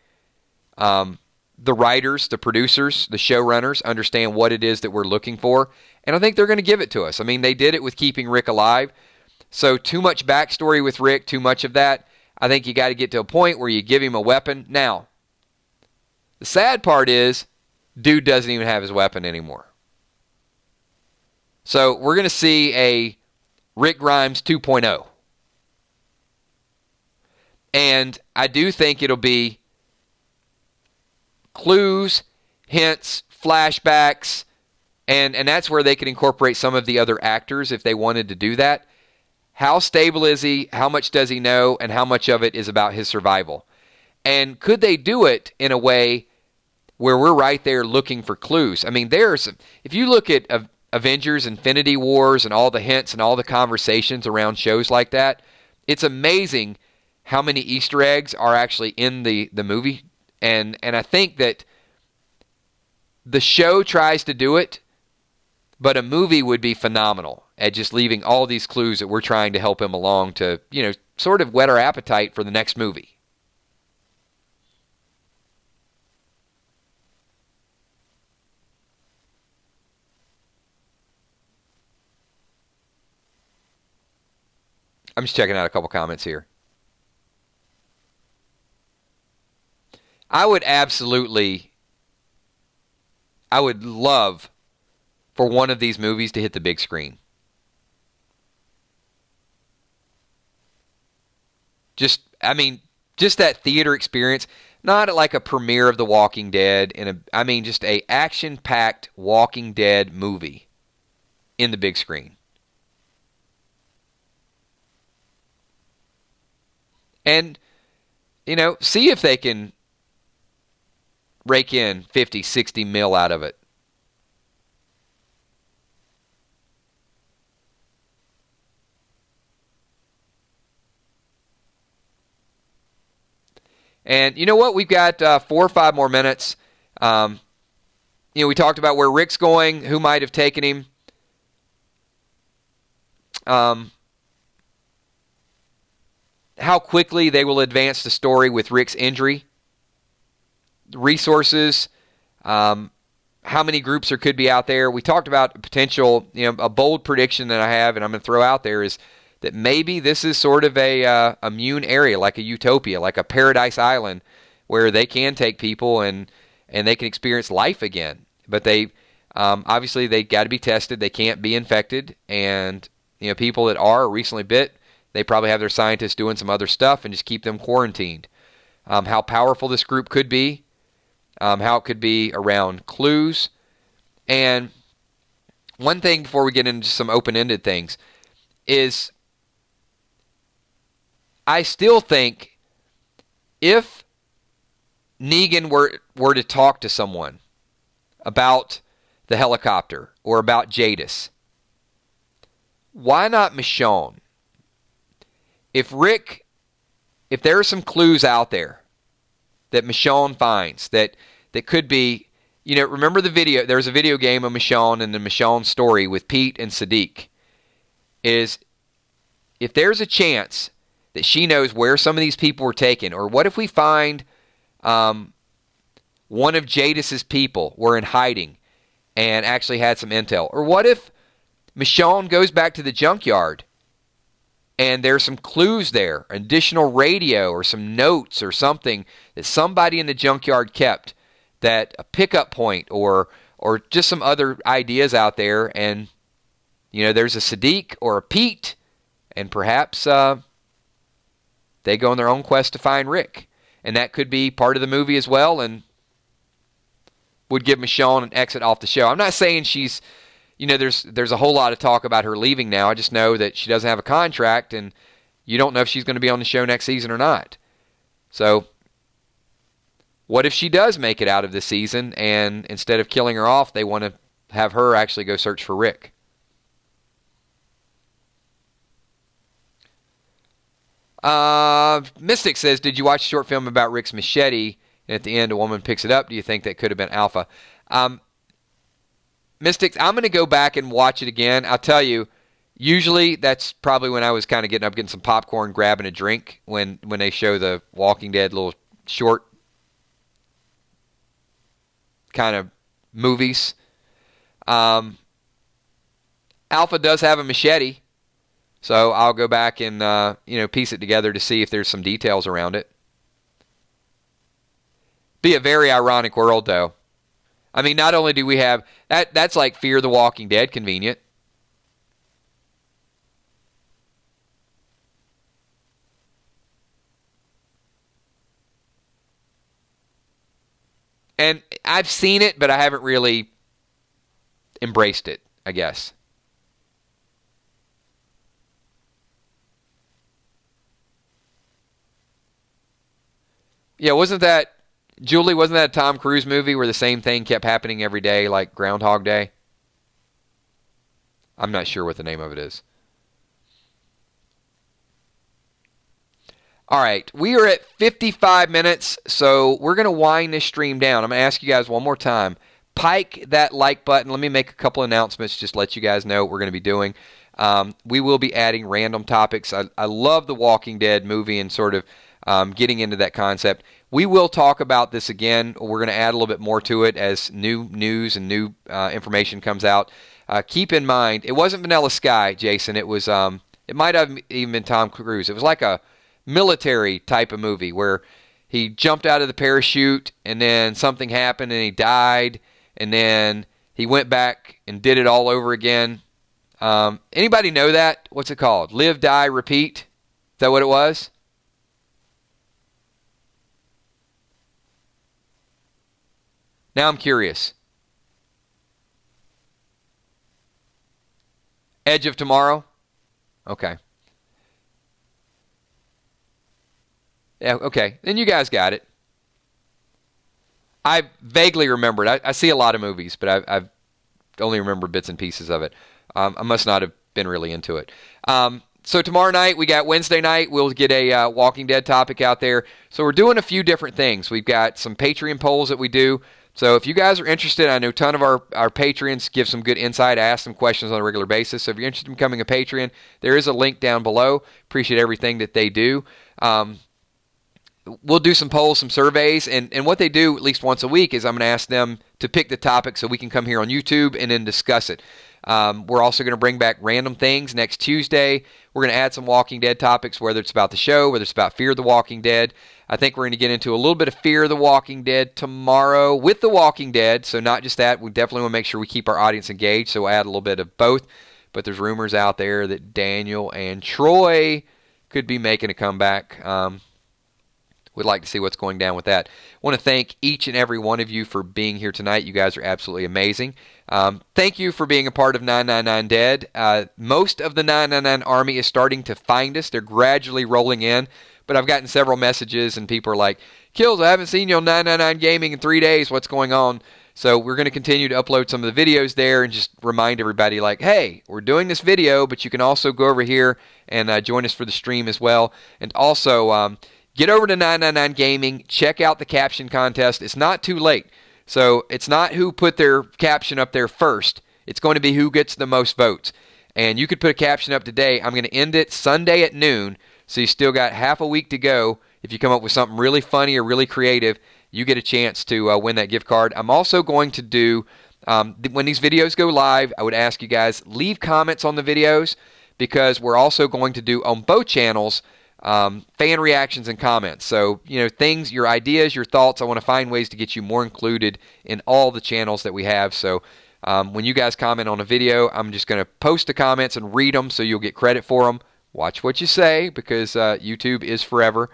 The writers, the producers, the showrunners understand what it is that we're looking for, and I think they're going to give it to us. I mean, they did it with keeping Rick alive. So too much backstory with Rick, too much of that. I think you got to get to a point where you give him a weapon. Now, the sad part is, dude doesn't even have his weapon anymore. So we're going to see a Rick Grimes 2.0. And I do think it'll be clues, hints, flashbacks, and that's where they could incorporate some of the other actors if they wanted to do that. How stable is he? How much does he know? And how much of it is about his survival? And could they do it in a way where we're right there looking for clues? I mean, if you look at Avengers, Infinity Wars, and all the hints and all the conversations around shows like that, it's amazing how many Easter eggs are actually in the movie. And I think that the show tries to do it, but a movie would be phenomenal at just leaving all these clues that we're trying to help him along to, sort of whet our appetite for the next movie. I'm just checking out a couple comments here. I would love for one of these movies to hit the big screen. Just that theater experience, not like a premiere of The Walking Dead, just a action-packed Walking Dead movie in the big screen. And, see if they can rake in 50, 60 mil out of it. And you know what? We've got 4 or 5 more minutes. We talked about where Rick's going, who might have taken him. How quickly they will advance the story with Rick's injury. Resources, how many groups there could be out there. We talked about potential, a bold prediction that I have, and I'm going to throw out there, is that maybe this is sort of a immune area, like a utopia, like a paradise island, where they can take people and they can experience life again. But they obviously they got to be tested. They can't be infected, and people that are recently bit, they probably have their scientists doing some other stuff and just keep them quarantined. How powerful this group could be. How it could be around clues. And one thing before we get into some open-ended things is I still think if Negan were to talk to someone about the helicopter or about Jadis, why not Michonne? If there are some clues out there that Michonne finds that could be, remember the video, there was a video game of Michonne and the Michonne story with Pete and Sadiq, is if there's a chance that she knows where some of these people were taken, or what if we find one of Jadis's people were in hiding and actually had some intel, or what if Michonne goes back to the junkyard and there's some clues there, additional radio or some notes or something that somebody in the junkyard kept, that a pickup point or just some other ideas out there, and there's a Sadiq or a Pete, and perhaps they go on their own quest to find Rick, and that could be part of the movie as well, and would give Michonne an exit off the show. I'm not saying she's, there's a whole lot of talk about her leaving now. I just know that she doesn't have a contract, and you don't know if she's going to be on the show next season or not. So what if she does make it out of this season, and instead of killing her off, they want to have her actually go search for Rick? Mystic says, did you watch a short film about Rick's machete, and at the end a woman picks it up? Do you think that could have been Alpha? Mystic, I'm going to go back and watch it again. I'll tell you, usually that's probably when I was kind of getting some popcorn, grabbing a drink, when they show the Walking Dead little short kind of movies. Alpha does have a machete, so I'll go back and piece it together to see if there's some details around it. Be a very ironic world, though. I mean, not only do we have that's like Fear the Walking Dead convenient. And I've seen it, but I haven't really embraced it, I guess. Yeah, wasn't that Julie? Wasn't that a Tom Cruise movie where the same thing kept happening every day, like Groundhog Day? I'm not sure what the name of it is. All right, we are at 55 minutes, so we're going to wind this stream down. I'm going to ask you guys one more time. Pike that like button. Let me make a couple announcements, just let you guys know what we're going to be doing. We will be adding random topics. I love the Walking Dead movie and sort of getting into that concept. We will talk about this again. We're going to add a little bit more to it as new news and new information comes out. Keep in mind, it wasn't Vanilla Sky, Jason. It was. It might have even been Tom Cruise. It was like a military type of movie where he jumped out of the parachute and then something happened and he died and then he went back and did it all over again. Anybody know that? What's it called? Live, Die, Repeat? Is that what it was? Now I'm curious. Edge of Tomorrow? Okay. Yeah, okay. Then you guys got it. I vaguely remembered. I see a lot of movies, but I've only remembered bits and pieces of it. I must not have been really into it. So tomorrow night, we got Wednesday night. We'll get a Walking Dead topic out there. So we're doing a few different things. We've got some Patreon polls that we do. So if you guys are interested, I know a ton of our Patreons give some good insight. I ask them questions on a regular basis. So if you're interested in becoming a Patreon, there is a link down below. Appreciate everything that they do. We'll do some polls, some surveys, and what they do at least once a week is I'm going to ask them to pick the topic so we can come here on YouTube and then discuss it. We're also going to bring back random things next Tuesday. We're going to add some Walking Dead topics, whether it's about the show, whether it's about Fear the Walking Dead. I think we're going to get into a little bit of Fear the Walking Dead tomorrow with the Walking Dead. So not just that, we definitely want to make sure we keep our audience engaged, so we'll add a little bit of both. But there's rumors out there that Daniel and Troy could be making a comeback. We'd like to see what's going down with that. I want to thank each and every one of you for being here tonight. You guys are absolutely amazing. Thank you for being a part of 999 Dead. Most of the 999 Army is starting to find us. They're gradually rolling in. But I've gotten several messages, and people are like, Kills, I haven't seen you on 999 Gaming in 3 days. What's going on? So we're going to continue to upload some of the videos there and just remind everybody, like, hey, we're doing this video, but you can also go over here and join us for the stream as well. And also, get over to 999 Gaming. Check out the caption contest. It's not too late. So it's not who put their caption up there first. It's going to be who gets the most votes. And you could put a caption up today. I'm going to end it Sunday at noon. So you still got half a week to go. If you come up with something really funny or really creative, you get a chance to win that gift card. I'm also going to do, when these videos go live, I would ask you guys, leave comments on the videos, because we're also going to do on both channels fan reactions and comments. So, things, your ideas, your thoughts, I want to find ways to get you more included in all the channels that we have. So when you guys comment on a video, I'm just going to post the comments and read them so you'll get credit for them. Watch what you say, because YouTube is forever.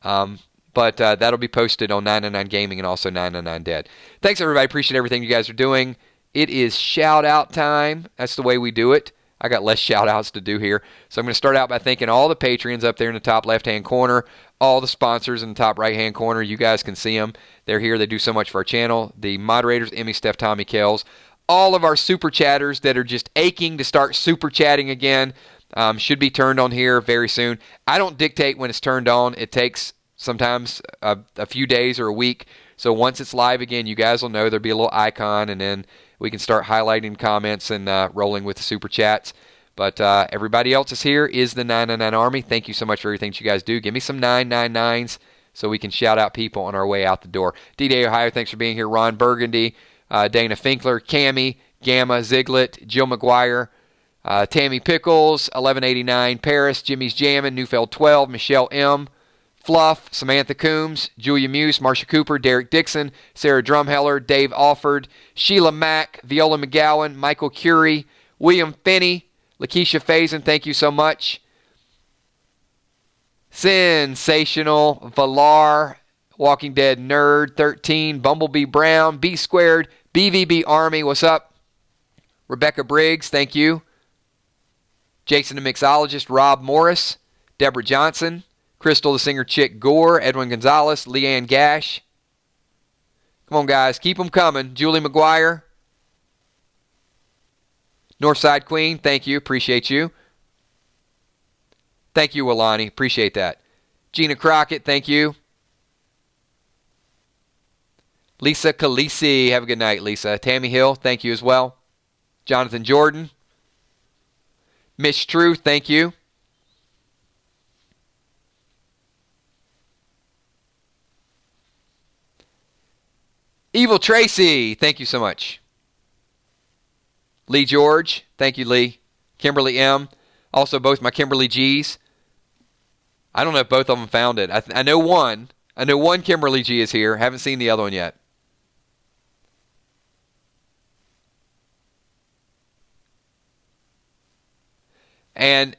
But that'll be posted on 999 Gaming and also 999 Dead. Thanks, everybody. Appreciate everything you guys are doing. It is shout-out time. That's the way we do it. I got less shout-outs to do here. So I'm going to start out by thanking all the Patreons up there in the top left-hand corner, all the sponsors in the top right-hand corner. You guys can see them. They're here. They do so much for our channel. The moderators, Emmy, Steph, Tommy, Kells. All of our super chatters that are just aching to start super chatting again. Should be turned on here very soon. I don't dictate when it's turned on. It takes sometimes a few days or a week. So once it's live again, you guys will know there'll be a little icon, and then we can start highlighting comments and rolling with the super chats. But everybody else is here is the 999 Army. Thank you so much for everything that you guys do. Give me some 999s. so we can shout out people on our way out the door. D-Day Ohio, thanks for being here. Ron Burgundy, Dana Finkler, Cammie, Gamma, Ziglet, Jill McGuire, Tammy Pickles, 1189, Paris, Jimmy's Jammin', Newfeld 12, Michelle M., Fluff, Samantha Coombs, Julia Muse, Marsha Cooper, Derek Dixon, Sarah Drumheller, Dave Alford, Sheila Mack, Viola McGowan, Michael Curie, William Finney, Lakeisha Faison, thank you so much. Sensational, Valar, Walking Dead Nerd, 13, Bumblebee Brown, B Squared, BVB Army, what's up? Rebecca Briggs, thank you. Jason the Mixologist, Rob Morris, Deborah Johnson, Crystal the Singer Chick Gore, Edwin Gonzalez, Leanne Gash. Come on, guys, keep them coming. Julie McGuire, Northside Queen, thank you, appreciate you. Thank you, Wilani, appreciate that. Gina Crockett, thank you. Lisa Khaleesi, have a good night, Lisa. Tammy Hill, thank you as well. Jonathan Jordan. Miss Truth, thank you. Evil Tracy, thank you so much. Lee George, thank you, Lee. Kimberly M. Also, both my Kimberly G's. I don't know if both of them found it. I know one. I know one Kimberly G is here. Haven't seen the other one yet. And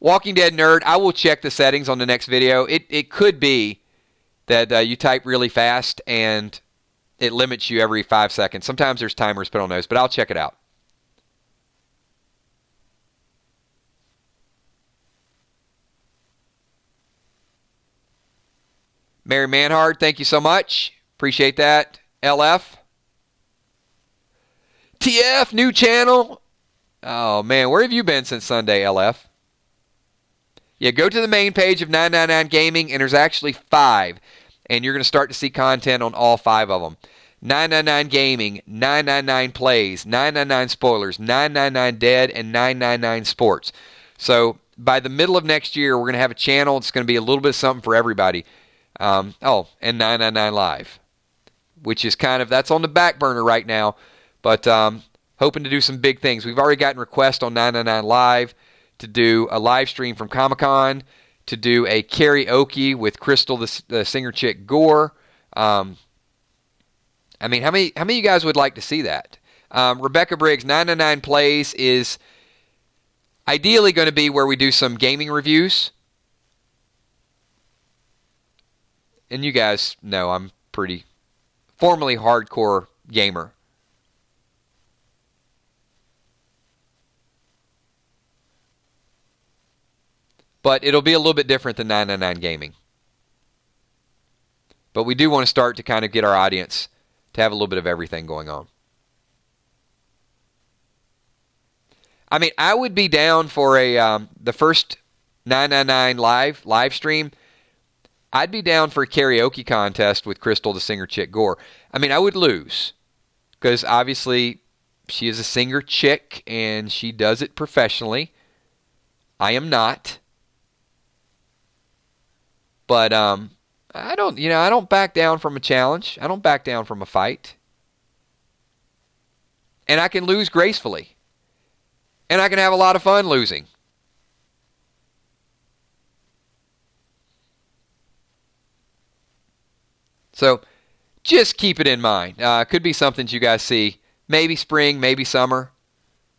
Walking Dead Nerd, I will check the settings on the next video. It could be that you type really fast and it limits you every 5 seconds. Sometimes there's timers put on those, but I'll check it out. Mary Manhard, thank you so much. Appreciate that. LF. TF, new channel. Oh, man, where have you been since Sunday, LF? Yeah, go to the main page of 999 Gaming, and there's actually 5. And you're going to start to see content on all 5 of them. 999 Gaming, 999 Plays, 999 Spoilers, 999 Dead, and 999 Sports. So by the middle of next year, we're going to have a channel. It's going to be a little bit of something for everybody. And 999 Live, which is that's on the back burner right now. But hoping to do some big things. We've already gotten requests on 999 Live to do a live stream from Comic-Con, to do a karaoke with Crystal, the singer chick Gore. How many of you guys would like to see that? Rebecca Briggs, 999 Plays is ideally going to be where we do some gaming reviews. And you guys know I'm pretty formerly hardcore gamer. But it'll be a little bit different than 999 Gaming. But we do want to start to kind of get our audience to have a little bit of everything going on. I would be down for the first 999 live stream. I'd be down for a karaoke contest with Crystal, the singer chick Gore. I would lose because obviously she is a singer chick and she does it professionally. I am not. But I don't back down from a challenge. I don't back down from a fight. And I can lose gracefully. And I can have a lot of fun losing. So just keep it in mind. Could be something you guys see. Maybe spring, maybe summer.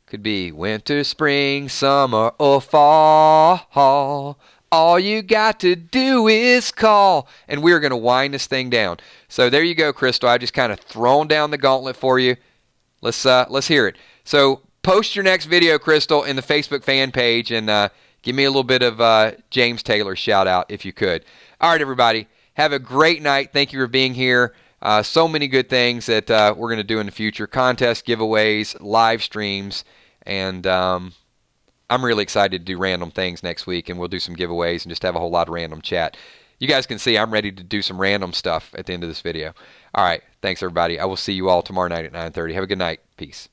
Could be winter, spring, summer, or fall. All you got to do is call. And we're going to wind this thing down. So there you go, Crystal. I've just kind of thrown down the gauntlet for you. Let's hear it. So post your next video, Crystal, in the Facebook fan page and give me a little bit of James Taylor shout out if you could. All right, everybody. Have a great night. Thank you for being here. So many good things that we're going to do in the future. Contests, giveaways, live streams, and I'm really excited to do random things next week, and we'll do some giveaways and just have a whole lot of random chat. You guys can see I'm ready to do some random stuff at the end of this video. All right. Thanks, everybody. I will see you all tomorrow night at 9:30. Have a good night. Peace.